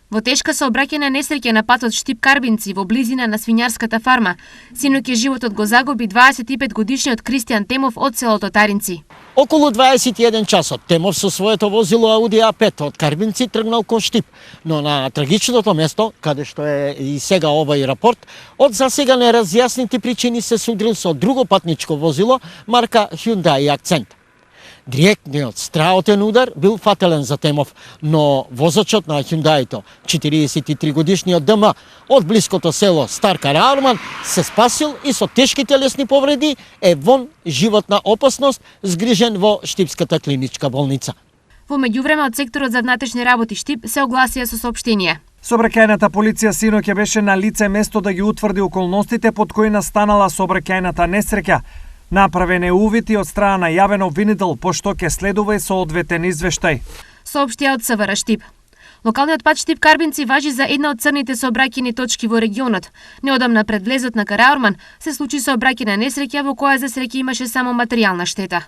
Во тешка сообраќајна несреќа на патот Штип-Карбинци во близина на свињарската фарма, синоќ животот го загуби 25-годишниот Кристијан Темов од селото Таринци. Околу 21 часот Темов со своето возило Ауди А5 од Карбинци тргнал кон Штип, но на трагичното место, каде што е и сега овој рапорт, од засега неразјаснити причини се судрил со друго патничко возило марка Hyundai Accent. Директниот страотен удар бил фатален за Темов, но возачот на Hyundai-то, 43-годишниот ДМ од блиското село Стар Караурман, се спасил и со тешки телесни повреди е вон животна опасност, згрижен во Штипската клиничка болница. Во меѓувреме од секторот за внатрешни работи Штип се огласија со соопштение. Сообраќајната полиција синоќ беше на лице место да ги утврди околностите под кои настанала сообраќајната несреќа. Направен е увид и од страна на јавен обвинител, пошто ќе следува и соодветен извештај. Соопштија од СВР Штип. Локалниот пат Штип-Карбинци важи за една од црните сообраќајни точки во регионот. Неодамна пред влезот на Караурман се случи сообраќајна несреќа во која за среќа имаше само материјална штета.